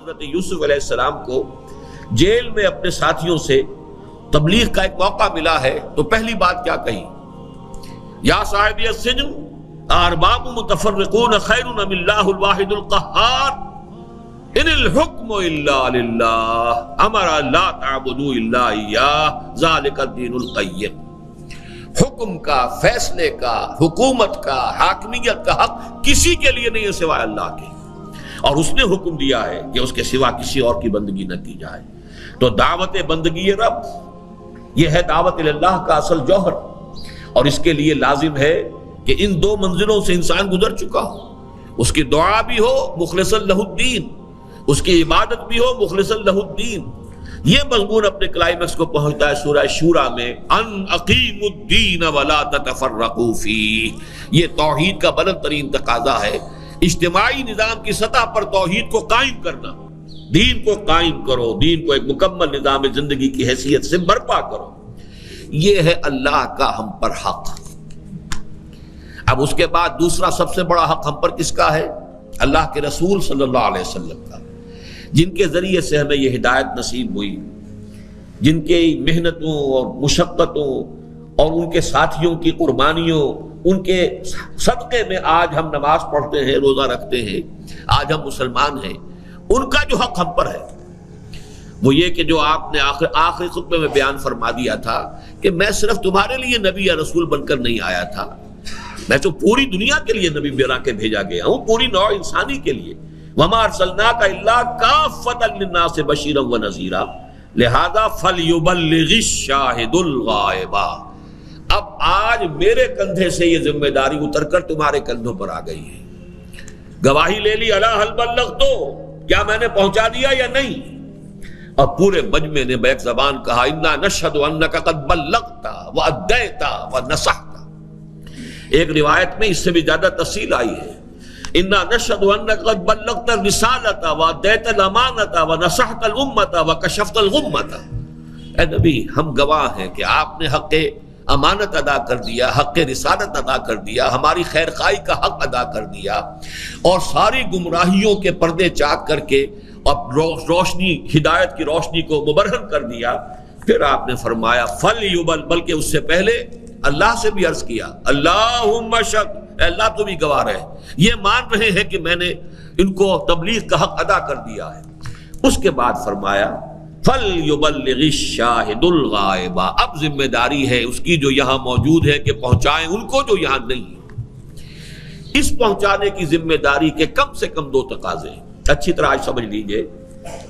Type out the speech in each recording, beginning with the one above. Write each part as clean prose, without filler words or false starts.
حضرت یوسف علیہ السلام کو جیل میں اپنے ساتھیوں سے تبلیغ کا ایک موقع ملا ہے تو پہلی بات کیا کہی؟ یا صاحبی السجن ارباب متفرقون خیر ام اللہ الواحد القہار ان الحکم الا للہ امر لا تعبدوا الا ایاہ ذالک الدین القیم۔ حکم کا، فیصلے کا، حکومت کا، حاکمیت کا حق کسی کے لیے نہیں ہے سوائے اللہ کے، اور اس نے حکم دیا ہے کہ اس کے سوا کسی اور کی بندگی نہ کی جائے۔ تو دعوت بندگی رب یہ ہے دعوت اللہ کا اصل جوہر، اور اس کے لیے لازم ہے کہ ان دو منزلوں سے انسان گزر چکا ہو، اس کی دعا بھی ہو مخلصا لہ الدین، اس کی عبادت بھی ہو مخلصا لہ الدین۔ یہ مضمون اپنے کلائمیکس کو پہنچتا ہے سورہ شورى میں، ان اقیموا الدین ولا تتفرقوا فیہ۔ یہ توحید کا بلند ترین تقاضا ہے، اجتماعی نظام کی سطح پر توحید کو قائم کرنا، دین کو قائم کرو، دین کو ایک مکمل نظام زندگی کی حیثیت سے برپا کرو۔ یہ ہے اللہ کا ہم پر حق۔ اب اس کے بعد دوسرا سب سے بڑا حق ہم پر کس کا ہے؟ اللہ کے رسول صلی اللہ علیہ وسلم کا، جن کے ذریعے سے ہمیں یہ ہدایت نصیب ہوئی، جن کی محنتوں اور مشقتوں اور ان کے ساتھیوں کی قربانیوں، ان کے صدقے میں آج ہم نماز پڑھتے ہیں، روزہ رکھتے ہیں، آج ہم مسلمان ہیں۔ ان کا جو حق ہم پر ہے وہ یہ کہ جو آپ نے آخری خطبے میں بیان فرما دیا تھا کہ میں صرف تمہارے لیے نبی یا رسول بن کر نہیں آیا تھا، میں تو پوری دنیا کے لیے نبی بنا کے بھیجا گیا ہوں، پوری نوع انسانی کے لیے۔ وما ارسلناک الا کافۃ للناس بشیرا ونذیرا لہذا فلیبلغ الشاہد الغائب۔ اب آج میرے کندھے سے یہ ذمہ داری اتر کر تمہارے کندھوں پر آ گئی ہے۔ گواہی لے لی، الا هل بلغت، کیا میں نے پہنچا دیا یا نہیں؟ اب پورے مجمع نے بیک زبان کہا انا نشہد انک قد بلغت وادیت ونصحت۔ ایک روایت میں اس سے بھی زیادہ تفصیل آئی ہے، انا نشہد انک قد بلغت الرسالۃ وادیت الامانۃ ونصحت الامۃ وکشفت الغمۃ۔ اے نبی، ہم گواہ ہیں کہ آپ نے حق امانت ادا کر دیا، حق رسالت ادا کر دیا، ہماری خیر خواہی کا حق ادا کر دیا، اور ساری گمراہیوں کے پردے چاک کر کے اب روشنی، ہدایت کی روشنی کو مبرہن کر دیا۔ پھر آپ نے فرمایا فلیبل، بلکہ اس سے پہلے اللہ سے بھی عرض کیا اللہم اشہد، اے اللہ تو بھی گواہ رہے، یہ مان رہے ہیں کہ میں نے ان کو تبلیغ کا حق ادا کر دیا ہے۔ اس کے بعد فرمایا فَلْيُبَلِّغِ الشَّاهِدُ الْغَائِبَ، اب ذمہ داری ہے اس کی جو یہاں موجود ہے کہ پہنچائیں ان کو جو یہاں نہیں ہے۔ اس پہنچانے کی ذمہ داری کے کم سے کم دو تقاضے ہیں، اچھی طرح آج سمجھ لیجئے۔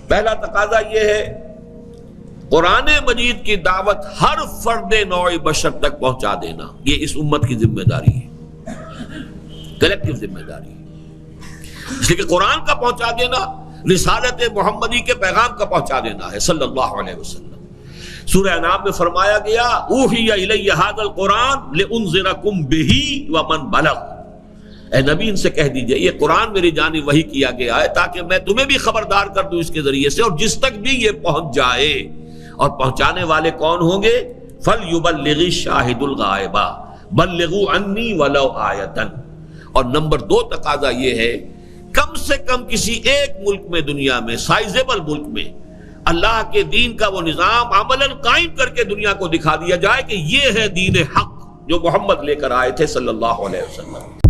پہلا تقاضا یہ ہے قرآن مجید کی دعوت ہر فرد نوع بشر تک پہنچا دینا، یہ اس امت کی ذمہ داری ہے، کلیکٹیو ذمہ داری ہے۔ اس لیے کہ قرآن کا پہنچا دینا رسالت محمدی کے پیغام کا پہنچا دینا ہے صلی اللہ علیہ وسلم۔ سورہ انعام میں فرمایا گیا اوحی الی ھذا القرآن لانذرکم بہ ومن بلغ، اے نبی ان سے کہہ دیجئے یہ قرآن میری جانب وحی کیا گیا ہے تاکہ میں تمہیں بھی خبردار کر دوں اس کے ذریعے سے، اور جس تک بھی یہ پہنچ جائے۔ اور پہنچانے والے کون ہوں گے؟ فَلْيُبَلِّغِ الشَّاهِدُ الْغَائِبَ بَلِّغُوا عَنِّي وَلَوْ آیَةً۔ اور نمبر دو تقاضا یہ ہے کم سے کم کسی ایک ملک میں، دنیا میں، سائزیبل ملک میں، اللہ کے دین کا وہ نظام عملاً قائم کر کے دنیا کو دکھا دیا جائے کہ یہ ہے دین حق جو محمد لے کر آئے تھے صلی اللہ علیہ وسلم۔